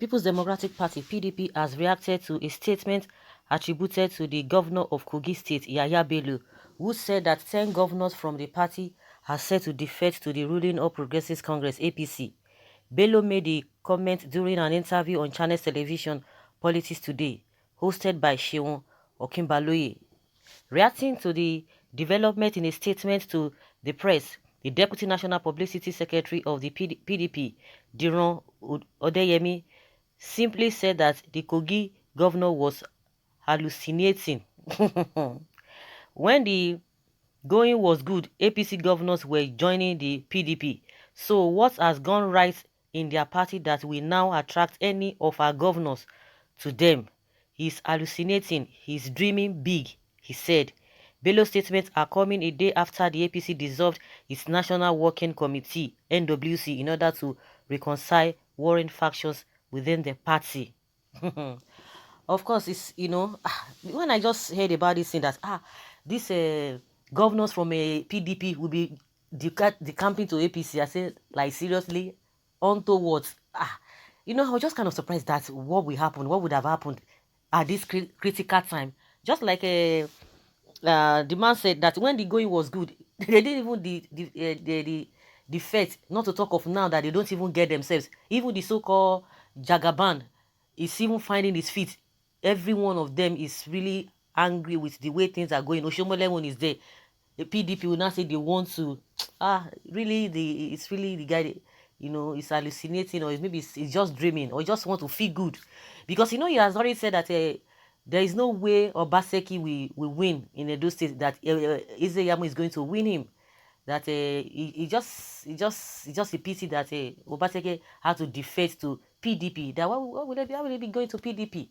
People's Democratic Party (PDP) has reacted to a statement attributed to the governor of Kogi State, Yahaya Bello, who said that 10 governors from the party are set to defect to the ruling All Progressives Congress (APC). Bello made the comment during an interview on Channels Television Politics Today, hosted by Seun Okinbaloye. Reacting to the development in a statement to the press, the Deputy National Publicity Secretary of the PDP, Diron Odeyemi, simply said that the Kogi governor was hallucinating. When the going was good, APC governors were joining the PDP. So what has gone right in their party that will now attract any of our governors to them? He's hallucinating, he's dreaming big, he said. Bello's statements are coming a day after the APC dissolved its National Working Committee, NWC, in order to reconcile warring factions within the party. Of course, it's, when I just heard about this thing that, these governors from a PDP will be decamping to APC, I said, like, seriously? Onto what? I was just kind of surprised that what will happen, what would have happened at this critical time. Just like the man said that when the going was good, they didn't even the fact, not to talk of now that they don't even get themselves. Even the so-called Jagaban is even finding his feet. Every one of them is really angry with the way things are going. Oshomolemon is there. The PDP will not say they want to. Really, it's really the guy, is hallucinating, or maybe it's just dreaming, or just want to feel good. Because, he has already said that there is no way Obaseki will win in Edo State, that Izeyamu is going to win him. That it's just a pity that Obaseki had to defect to PDP. That how will they be going to PDP?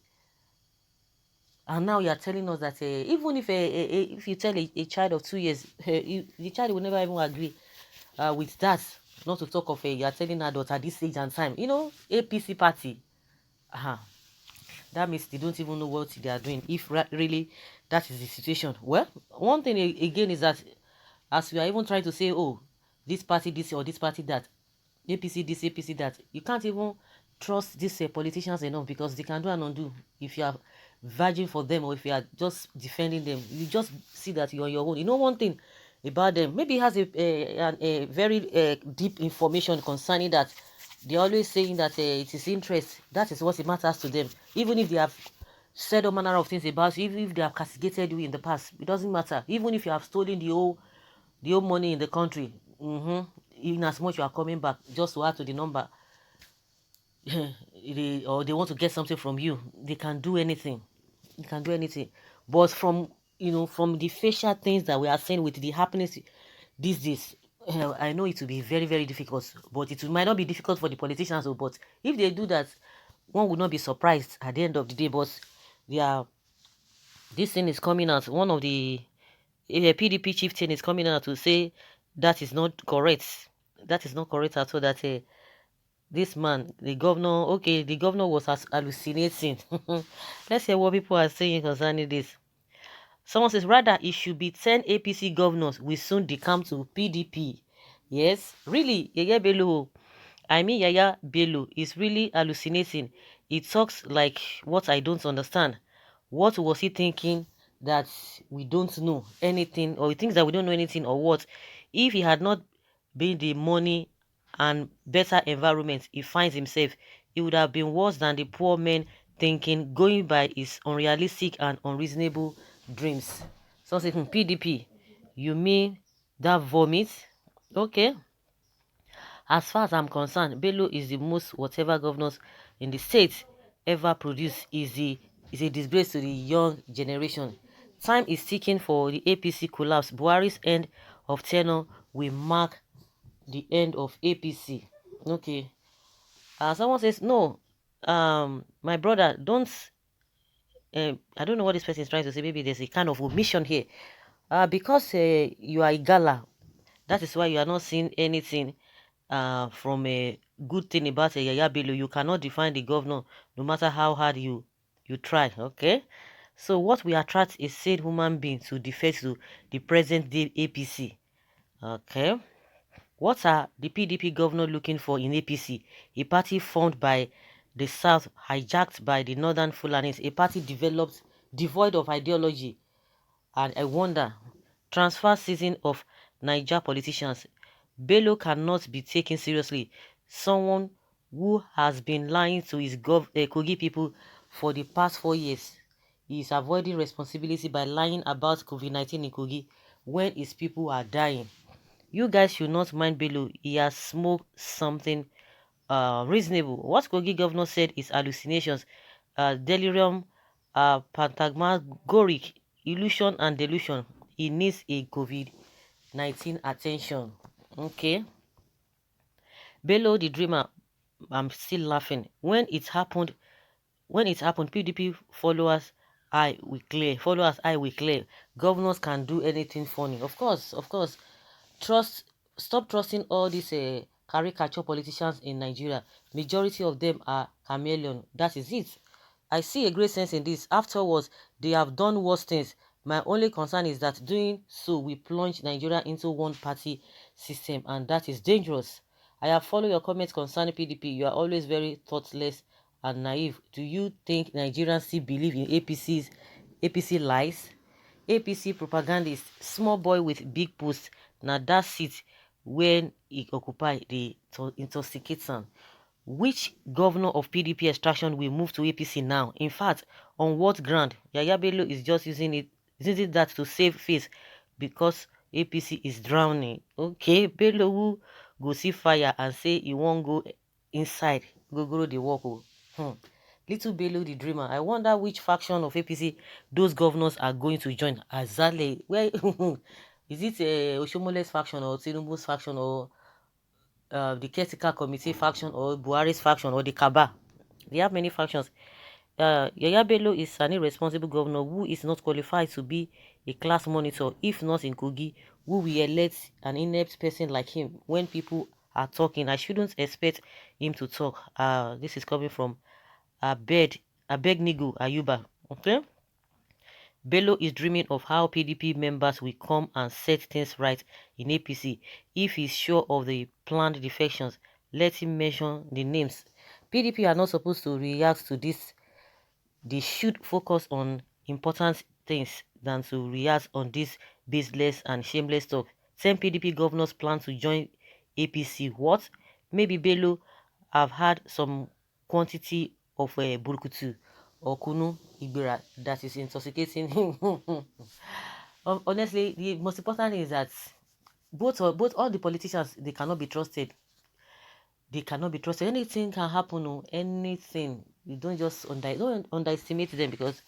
And now you are telling us that even if you tell a child of 2 years, the child will never even agree with that. Not to talk of you are telling adults at this age and time. APC party. That means they don't even know what they are doing, if really that is the situation. Well, one thing again is that as we are even trying to say, oh, this party this or this party that, APC this, APC that, you can't even trust these politicians enough, because they can do and undo. If you are verging for them, or if you are just defending them, you just see that you're on your own. One thing about them, maybe he has a very deep information concerning that. They're always saying that it is interest. That is what it matters to them. Even if they have said all manner of things about you, even if they have castigated you in the past, it doesn't matter. Even if you have stolen the whole money in the country, in as much you are coming back just to add to the number, or they want to get something from you, they can do anything. They can do anything. But from the facial things that we are seeing with the happiness these days, I know it will be very, very difficult, but it might not be difficult for the politicians. But if they do that, one would not be surprised at the end of the day. But this thing is coming out. One of the PDP chieftain is coming out to say that is not correct. That is not correct at all. That this man, the governor was hallucinating. Let's hear what people are saying concerning this. Someone says, rather, it should be 10 APC governors will soon decamp to PDP. Yes, really, Yaya Bello. Yaya Bello is really hallucinating. He talks like what I don't understand. What was he thinking that we don't know anything, or he thinks that we don't know anything, or what? If he had not been the money and better environment he finds himself, it would have been worse than the poor man thinking, going by his unrealistic and unreasonable dreams. So say, PDP, you mean that vomit? Okay. As far as I'm concerned, Bello is the most whatever governors in the state ever produced. Is a disgrace to the young generation. Time is ticking for the APC collapse. Buhari's end of tenure will mark the end of APC. Okay. Someone says, no, my brother, don't, I don't know what this person is trying to say. Maybe there's a kind of omission here. Because you are a gala, that is why you are not seeing anything from a good thing about Yaya Bello. You cannot define the governor no matter how hard you try. Okay. So what we attract is sane human being to defect to the present day APC. Okay. What are the PDP governor looking for in APC? A party formed by the South hijacked by the Northern Fulanis, a party developed devoid of ideology and I wonder, transfer season of Niger politicians. Bello cannot be taken seriously. Someone who has been lying to his Kogi people for the past 4 years. He is avoiding responsibility by lying about COVID-19 in Kogi when his people are dying. You guys should not mind Bello. He has smoked something reasonable. What Kogi governor said is hallucinations, delirium, phantasmagoric, illusion and delusion. He needs a COVID-19 attention. Okay. Bello the dreamer, I'm still laughing. When it happened, PDP followers eye will clear. Followers eye will clear. Governors can do anything funny. Of course, of course. Trust, stop trusting all these caricature politicians in Nigeria. Majority of them are chameleon. That is it. I see a great sense in this. Afterwards, they have done worse things. My only concern is that doing so we plunge Nigeria into one party system, and that is dangerous. I have followed your comments concerning PDP. You are always very thoughtless and naive. Do you think Nigerians still believe in APC lies? APC propagandist, small boy with big post. Now that seat when he occupy the intoxicating. Which governor of PDP extraction will move to APC now? In fact, on what ground? Yaya Bello is just using that to save face because APC is drowning. Okay, Bello will go see fire and say he won't go inside. Go the walk. Little Bello the dreamer. I wonder which faction of APC those governors are going to join. Azale, where is it Oshomole's faction or Tinubu's faction or the caretaker committee faction or Buhari's faction or the Kaba? They have many factions. Yaya Bello is an irresponsible governor who is not qualified to be a class monitor. If not in Kogi, who will elect an inept person like him when people are talking? I shouldn't expect him to talk. This is coming from Abeg Nigu Ayuba. Okay. Bello is dreaming of how PDP members will come and set things right in APC. If he's sure of the planned defections, let him mention the names. PDP are not supposed to react to this. They should focus on important things than to react on this baseless and shameless talk. 10 PDP governors plan to join APC. What? Maybe Bello have had some quantity of burkutu or kunu igbira that is intoxicating him. Honestly, the most important thing is that both all the politicians, they cannot be trusted. They cannot be trusted. Anything can happen. Oh, anything. You don't underestimate them because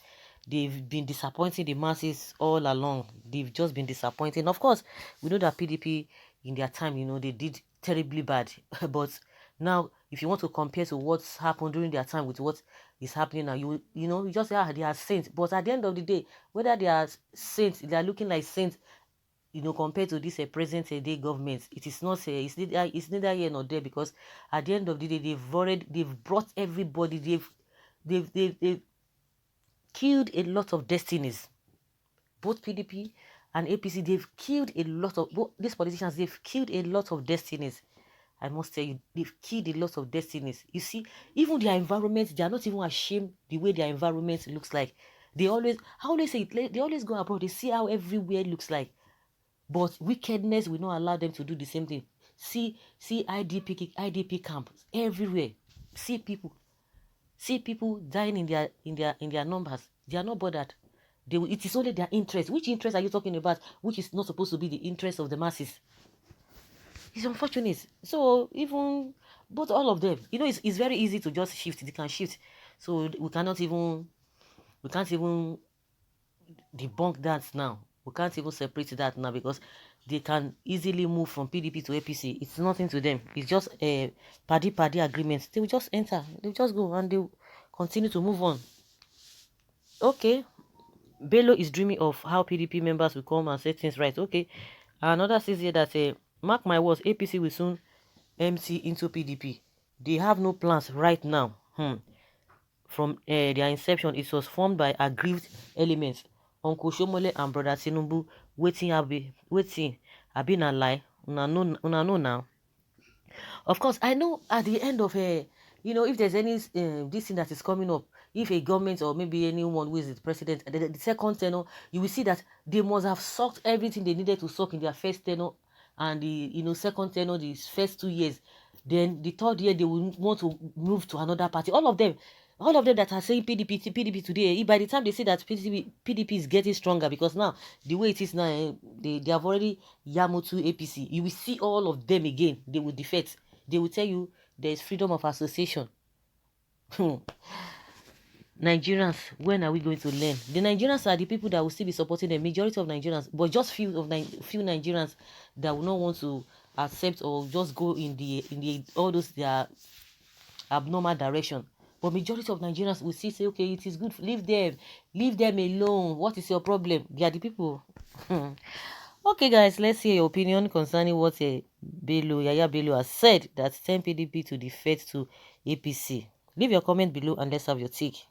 they've been disappointing the masses all along. They've just been disappointing. Of course, we know that PDP in their time, they did terribly bad. But now, if you want to compare to what's happened during their time with what is happening now, you just say, they are saints. But at the end of the day, whether they are saints, they are looking like saints, compared to this present day government, it is not it's neither here nor there, because at the end of the day, they've brought everybody, they've killed a lot of destinies. Both PDP and APC, they've killed a lot of these politicians. They've killed a lot of destinies. I must tell you, they've killed a lot of destinies. You see, even their environment, they are not even ashamed the way their environment looks like. I always say it, they always go abroad, they see how everywhere looks like. But wickedness will not allow them to do the same thing. See IDP camps everywhere. See people dying in their numbers. They are not bothered. It is only their interest. Which interest are you talking about? Which is not supposed to be the interest of the masses. It's unfortunate. So even both all of them, it's very easy to just shift. They can shift. So we can't even debunk that now. We can't even separate that now because they can easily move from PDP to APC. It's nothing to them. It's just a party agreement. They will just enter. They will just go and they will continue to move on. Okay. Bello is dreaming of how PDP members will come and set things right. Okay. Another says here that, mark my words, APC will soon empty into PDP. They have no plans right now. From their inception, it was formed by aggrieved elements. Uncle Shomole and Brother Tinubu waiting have been a lie. Una know now. Of course, I know at the end of if there's any this thing that is coming up, if a government or maybe anyone who is the president, the second tenure, you will see that they must have sucked everything they needed to suck in their first tenure, and the second tenure, the first 2 years. Then the third year they will want to move to another party. All of them that are saying PDP today, by the time they see that PDP is getting stronger, because now the way it is now, they have already yammed to APC. You will see all of them again. They will defect. They will tell you there is freedom of association. Nigerians, when are we going to learn? The Nigerians are the people that will still be supporting the majority of Nigerians, but just few Nigerians that will not want to accept or just go in the all those their abnormal direction. But majority of Nigerians will still say, okay, it is good, leave them alone. What is your problem? They are the people. Okay, guys, let's hear your opinion concerning what Yaya Bello has said, that 10 PDP to defect to APC. Leave your comment below and let's have your take.